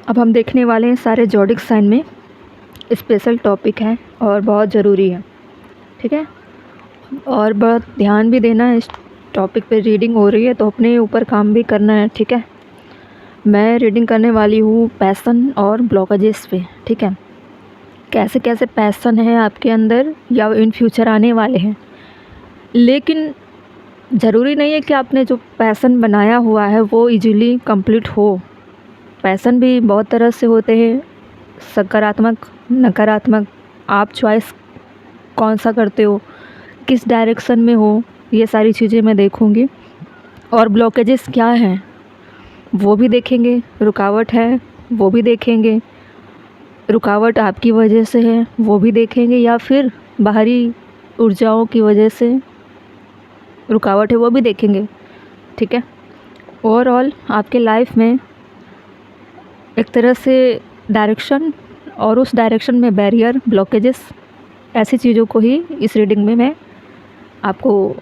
अब हम देखने वाले हैं सारे ज़ोडिक साइन में। स्पेशल टॉपिक है और बहुत ज़रूरी है, ठीक है। और बहुत ध्यान भी देना है इस टॉपिक पे। रीडिंग हो रही है तो अपने ऊपर काम भी करना है, ठीक है। मैं रीडिंग करने वाली हूँ पैसन और ब्लॉकेजेस पे, ठीक है। कैसे कैसे पैसन है आपके अंदर या इन फ्यूचर आने वाले हैं, लेकिन ज़रूरी नहीं है कि आपने जो पैसन बनाया हुआ है वो इजीली कंप्लीट हो। पैसन भी बहुत तरह से होते हैं, सकारात्मक, नकारात्मक। आप चॉइस कौन सा करते हो, किस डायरेक्शन में हो, ये सारी चीज़ें मैं देखूंगी। और ब्लॉकेजेस क्या हैं वो भी देखेंगे, रुकावट है वो भी देखेंगे, रुकावट आपकी वजह से है वो भी देखेंगे, या फिर बाहरी ऊर्जाओं की वजह से रुकावट है वो भी देखेंगे, ठीक है। ओवरऑल आपके लाइफ में एक तरह से डायरेक्शन और उस डायरेक्शन में बैरियर, ब्लॉकेजेस, ऐसी चीज़ों को ही इस रीडिंग में मैं आपको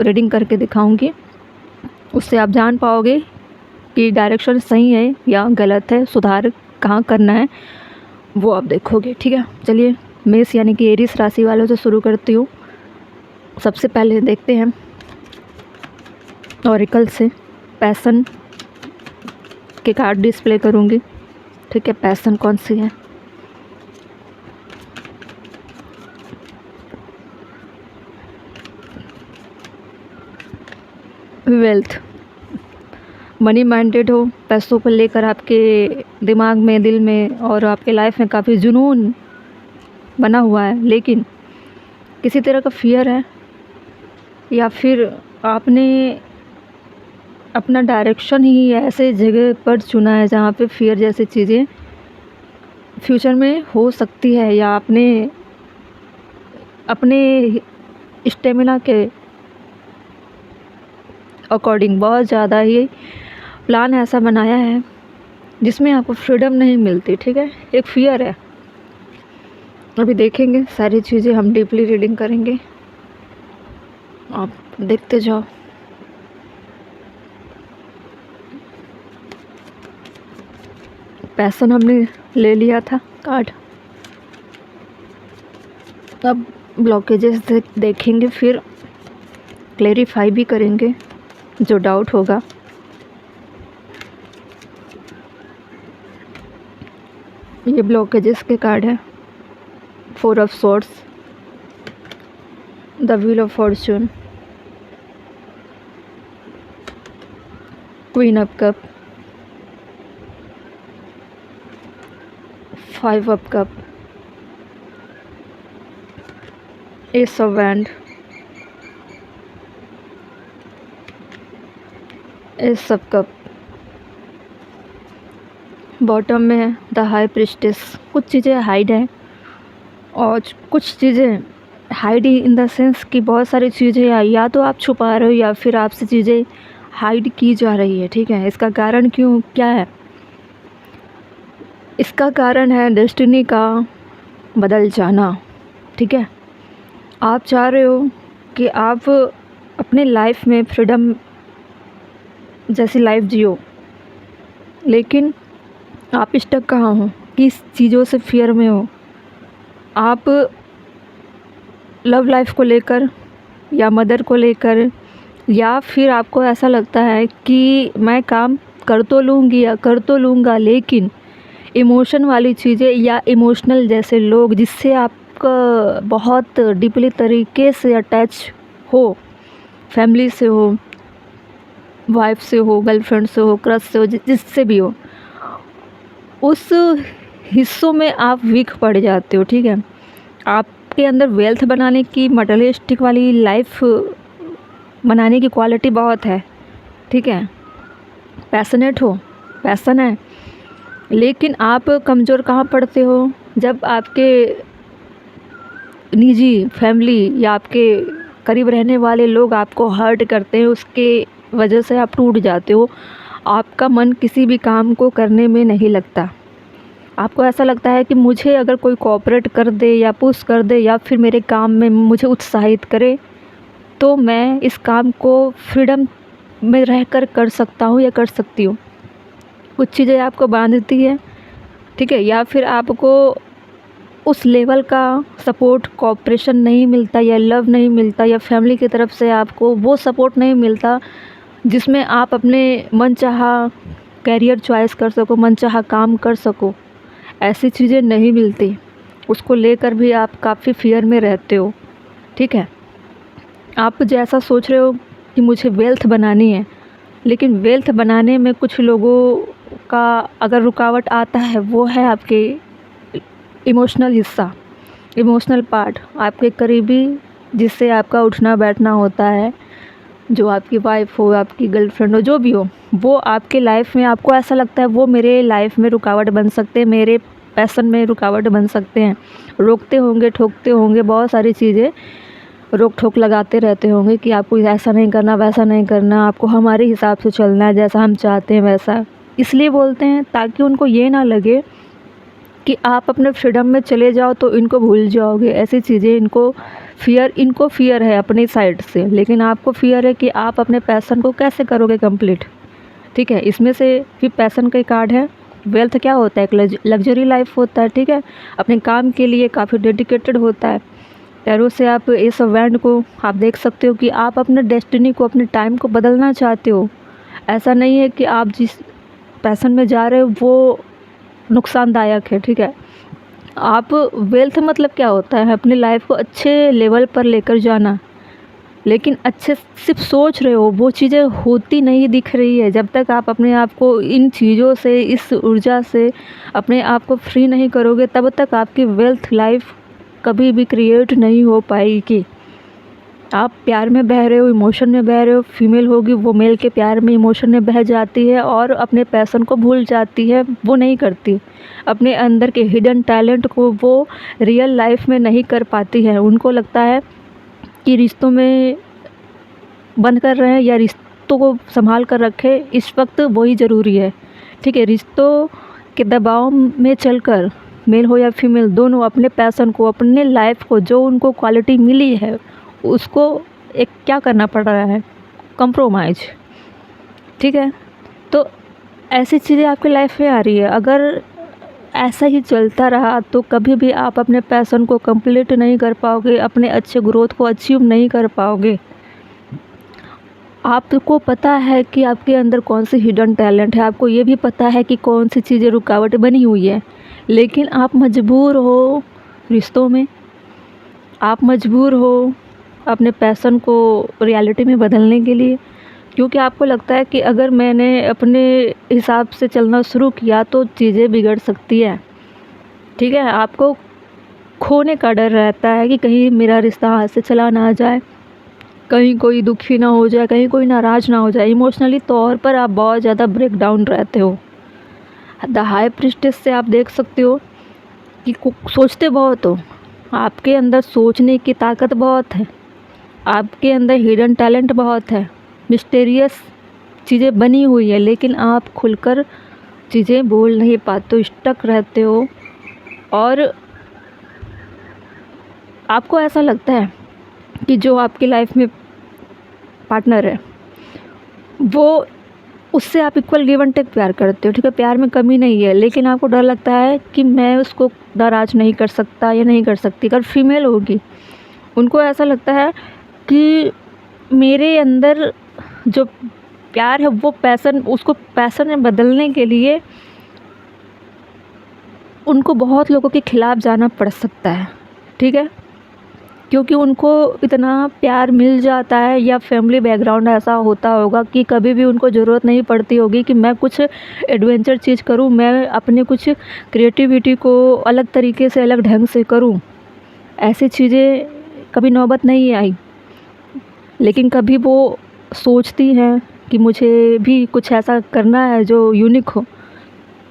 रीडिंग करके दिखाऊंगी। उससे आप जान पाओगे कि डायरेक्शन सही है या गलत है, सुधार कहाँ करना है वो आप देखोगे, ठीक है। चलिए मेष यानी कि एरीज राशि वालों से शुरू करती हूँ। सबसे पहले देखते हैं ऑरिकल से पैसन के कार्ड डिस्प्ले करूँगी, ठीक है। पैसन कौन सी है? वेल्थ, मनी माइंडेड हो, पैसों को लेकर आपके दिमाग में, दिल में और आपके लाइफ में काफ़ी जुनून बना हुआ है, लेकिन किसी तरह का फियर है, या फिर आपने अपना डायरेक्शन ही ऐसे जगह पर चुना है जहाँ पे फियर जैसी चीज़ें फ्यूचर में हो सकती है, या आपने अपने स्टेमिना के अकॉर्डिंग बहुत ज़्यादा ही प्लान ऐसा बनाया है जिसमें आपको फ्रीडम नहीं मिलती, ठीक है। एक फियर है। अभी देखेंगे सारी चीज़ें, हम डीपली रीडिंग करेंगे, आप देखते जाओ। पैसन हमने ले लिया था कार्ड, अब ब्लॉकेजेस देखेंगे, फिर क्लेरिफाई भी करेंगे जो डाउट होगा। ये ब्लॉकेजेस के कार्ड है। 4 of swords, the wheel of Fortune, queen of cup, 5 of cup, S of wand, S of cup. Bottom में है द हाई प्रिस्टेस। कुछ चीज़ें हाइड हैं और कुछ चीज़ें हाइड इन द सेंस कि बहुत सारी चीज़ें या तो आप छुपा रहे हो या फिर आपसे चीज़ें हाइड की जा रही है, ठीक है। इसका कारण क्या है? इसका कारण है डेस्टिनी का बदल जाना, ठीक है। आप चाह रहे हो कि आप अपने लाइफ में फ्रीडम जैसी लाइफ जियो, लेकिन आप स्टक कहाँ हो, किस चीज़ों से फियर में हो? आप लव लाइफ को लेकर या मदर को लेकर, या फिर आपको ऐसा लगता है कि मैं काम कर तो लूँगी या कर तो लूँगा, लेकिन इमोशन वाली चीज़ें या इमोशनल जैसे लोग जिससे आपका बहुत डीपली तरीके से अटैच हो, फैमिली से हो, वाइफ से हो, गर्लफ्रेंड से हो, क्रश से हो, जिससे भी हो, उस हिस्सों में आप वीक पड़ जाते हो, ठीक है। आपके अंदर वेल्थ बनाने की, मटेरियलिस्टिक वाली लाइफ बनाने की क्वालिटी बहुत है, ठीक है। पैशनेट हो, पैशन है, लेकिन आप कमज़ोर कहाँ पड़ते हो? जब आपके निजी फैमिली या आपके करीब रहने वाले लोग आपको हर्ट करते हैं, उसके वजह से आप टूट जाते हो। आपका मन किसी भी काम को करने में नहीं लगता। आपको ऐसा लगता है कि मुझे अगर कोई कोऑपरेट कर दे या पुश कर दे या फिर मेरे काम में मुझे उत्साहित करे तो मैं इस काम को फ्रीडम में रहकर कर सकता हूँ या कर सकती हूँ। कुछ चीज़ें आपको बांधती है ठीक है, या फिर आपको उस लेवल का सपोर्ट, कोऑपरेशन नहीं मिलता, या लव नहीं मिलता, या फैमिली की तरफ से आपको वो सपोर्ट नहीं मिलता जिसमें आप अपने मनचाहा करियर चॉइस कर सको, मनचाहा काम कर सको। ऐसी चीज़ें नहीं मिलती, उसको लेकर भी आप काफ़ी फ़ियर में रहते हो। ठीक है, आप जैसा सोच रहे हो कि मुझे वेल्थ बनानी है, लेकिन वेल्थ बनाने में कुछ लोगों का अगर रुकावट आता है, वो है आपके इमोशनल हिस्सा, इमोशनल पार्ट, आपके करीबी जिससे आपका उठना बैठना होता है, जो आपकी वाइफ हो, आपकी गर्लफ्रेंड हो, जो भी हो, वो आपके लाइफ में आपको ऐसा लगता है वो मेरे लाइफ में रुकावट बन सकते हैं, मेरे पैशन में रुकावट बन सकते हैं, रोकते होंगे, ठोकते होंगे, बहुत सारी चीज़ें रोक ठोक लगाते रहते होंगे कि आपको ऐसा नहीं करना, वैसा नहीं करना, आपको हमारे हिसाब से चलना है, जैसा हम चाहते हैं वैसा। इसलिए बोलते हैं ताकि उनको ये ना लगे कि आप अपने फ्रीडम में चले जाओ तो इनको भूल जाओगे, ऐसी चीज़ें इनको फ़ियर है अपनी साइड से, लेकिन आपको फ़ियर है कि आप अपने पैशन को कैसे करोगे कंप्लीट। ठीक है, इसमें से भी पैशन का कार्ड है। वेल्थ क्या होता है? एक लग्जरी लाइफ होता है। ठीक है, अपने काम के लिए काफ़ी डेडिकेटेड होता है। टैरो से आप इस बैंड को आप देख सकते हो कि आप अपने डेस्टिनी को, अपने टाइम को बदलना चाहते हो। ऐसा नहीं है कि आप जिस पैशन में जा रहे हो वो नुकसानदायक है। ठीक है, आप वेल्थ मतलब क्या होता है? अपनी लाइफ को अच्छे लेवल पर लेकर जाना, लेकिन अच्छे सिर्फ सोच रहे हो, वो चीज़ें होती नहीं दिख रही है। जब तक आप अपने आप को इन चीज़ों से, इस ऊर्जा से अपने आप को फ्री नहीं करोगे, तब तक आपकी वेल्थ लाइफ कभी भी क्रिएट नहीं हो पाएगी। आप प्यार में बह रहे हो, इमोशन में बह रहे हो, फीमेल होगी वो मेल के प्यार में, इमोशन में बह जाती है और अपने पैशन को भूल जाती है, वो नहीं करती। अपने अंदर के हिडन टैलेंट को वो रियल लाइफ में नहीं कर पाती है। उनको लगता है कि रिश्तों में बंद कर रहे हैं या रिश्तों को संभाल कर रखे, इस वक्त वही ज़रूरी है। ठीक है, रिश्तों के दबाव में चलकर मेल हो या फीमेल, दोनों अपने पैशन को, अपने लाइफ को, जो उनको क्वालिटी मिली है, उसको एक क्या करना पड़ रहा है? कंप्रोमाइज़। ठीक है, तो ऐसी चीज़ें आपकी लाइफ में आ रही है। अगर ऐसा ही चलता रहा तो कभी भी आप अपने पैशन को कंप्लीट नहीं कर पाओगे, अपने अच्छे ग्रोथ को अचीव नहीं कर पाओगे। आपको पता है कि आपके अंदर कौन सी हिडन टैलेंट है, आपको ये भी पता है कि कौन सी चीज़ें रुकावट बनी हुई है, लेकिन आप मजबूर हो रिश्तों में, आप मजबूर हो अपने पैशन को रियलिटी में बदलने के लिए, क्योंकि आपको लगता है कि अगर मैंने अपने हिसाब से चलना शुरू किया तो चीज़ें बिगड़ सकती है। ठीक है, आपको खोने का डर रहता है कि कहीं मेरा रिश्ता हाथ से चला ना जाए, कहीं कोई दुखी ना हो जाए, कहीं कोई नाराज़ ना हो जाए। इमोशनली तौर पर आप बहुत ज़्यादा ब्रेक डाउन रहते हो। द हाई प्रीस्टेस से आप देख सकते हो कि सोचते बहुत हो, आपके अंदर सोचने की ताकत बहुत है, आपके अंदर हिडन टैलेंट बहुत है, मिस्टीरियस चीज़ें बनी हुई है, लेकिन आप खुलकर चीज़ें बोल नहीं पाते हो, स्टक रहते हो। और आपको ऐसा लगता है कि जो आपकी लाइफ में पार्टनर है, वो उससे आप इक्वल गिव एंड टेक प्यार करते हो। ठीक है, प्यार में कमी नहीं है, लेकिन आपको डर लगता है कि मैं उसको नाराज़ नहीं कर सकता या नहीं कर सकती। अगर फीमेल होगी, उनको ऐसा लगता है कि मेरे अंदर जो प्यार है वो पैशन, उसको पैशन में बदलने के लिए उनको बहुत लोगों के खिलाफ जाना पड़ सकता है। ठीक है, क्योंकि उनको इतना प्यार मिल जाता है, या फैमिली बैकग्राउंड ऐसा होता होगा कि कभी भी उनको ज़रूरत नहीं पड़ती होगी कि मैं कुछ एडवेंचर चीज़ करूं, मैं अपने कुछ क्रिएटिविटी को अलग तरीके से, अलग ढंग से करूं। ऐसी चीज़ें कभी नौबत नहीं आई, लेकिन कभी वो सोचती हैं कि मुझे भी कुछ ऐसा करना है जो यूनिक हो।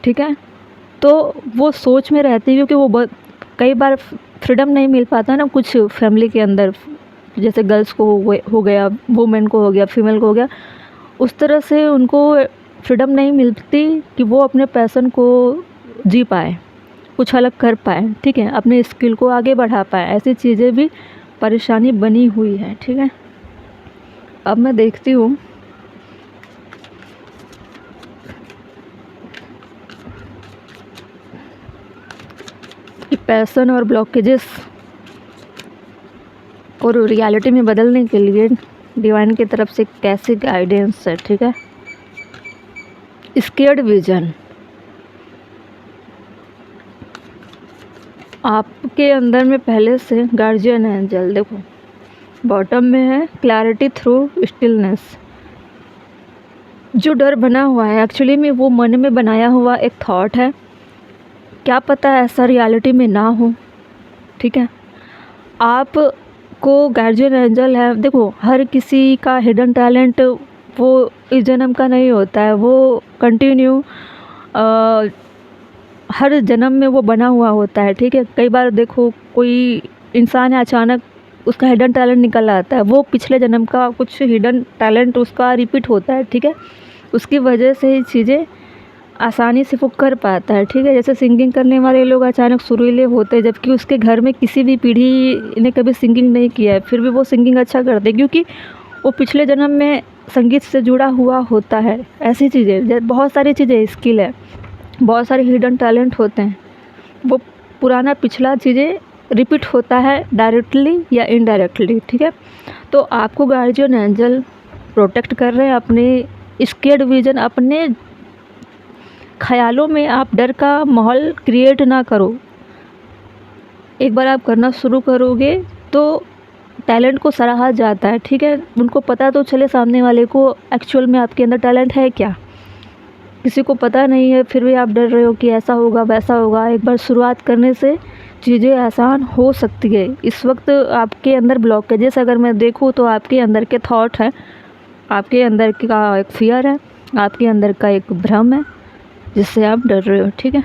ठीक है, तो वो सोच में रहती है, क्योंकि वो कई बार फ्रीडम नहीं मिल पाता ना कुछ फैमिली के अंदर, जैसे गर्ल्स को हो गया, वुमेन को हो गया, फीमेल को हो गया, उस तरह से उनको फ्रीडम नहीं मिलती कि वो अपने पैशन को जी पाए, कुछ अलग कर पाए। ठीक है, अपने स्किल को आगे बढ़ा पाए। ऐसी चीज़ें भी परेशानी बनी हुई है। ठीक है, अब मैं देखती हूँ कि पैशन और ब्लॉकेजेस को रियलिटी में बदलने के लिए डिवाइन की तरफ से कैसे गाइडेंस है। ठीक है, स्केर्ड विजन, आपके अंदर में पहले से गार्जियन एंजल, देखो बॉटम में है क्लैरिटी थ्रू स्टिलनेस। जो डर बना हुआ है एक्चुअली में वो मन में बनाया हुआ एक थॉट है, क्या पता ऐसा रियलिटी में ना हो। ठीक है, आप को गार्जियन एंजल है, देखो हर किसी का हिडन टैलेंट वो इस जन्म का नहीं होता है, वो कंटिन्यू हर जन्म में वो बना हुआ होता है। ठीक है, कई बार देखो कोई इंसान है अचानक उसका हिडन टैलेंट निकल आता है, वो पिछले जन्म का कुछ हिडन टैलेंट उसका रिपीट होता है। ठीक है, उसकी वजह से ही चीज़ें आसानी से वो कर पाता है। ठीक है, जैसे सिंगिंग करने वाले लोग अचानक सुरीले होते हैं, जबकि उसके घर में किसी भी पीढ़ी ने कभी सिंगिंग नहीं किया है, फिर भी वो सिंगिंग अच्छा करते हैं क्योंकि वो पिछले जन्म में संगीत से जुड़ा हुआ होता है। ऐसी चीज़ें, बहुत सारी चीज़ें स्किल है, बहुत सारे हिडन टैलेंट होते हैं, वो पुराना पिछला चीज़ें रिपीट होता है डायरेक्टली या इनडायरेक्टली। ठीक है, तो आपको गार्जियन एंजल प्रोटेक्ट कर रहे हैं अपने स्केर्ड विजन, अपने ख्यालों में आप डर का माहौल क्रिएट ना करो। एक बार आप करना शुरू करोगे तो टैलेंट को सराहा जाता है। ठीक है, उनको पता तो चले सामने वाले को एक्चुअल में आपके अंदर टैलेंट है क्या। किसी को पता नहीं है फिर भी आप डर रहे हो कि ऐसा होगा वैसा होगा। एक बार शुरुआत करने से चीज़ें आसान हो सकती है। इस वक्त आपके अंदर ब्लॉकेजेस अगर मैं देखूँ तो आपके अंदर के थॉट हैं, आपके अंदर का एक फियर है, आपके अंदर का एक भ्रम है जिससे आप डर रहे हो। ठीक है।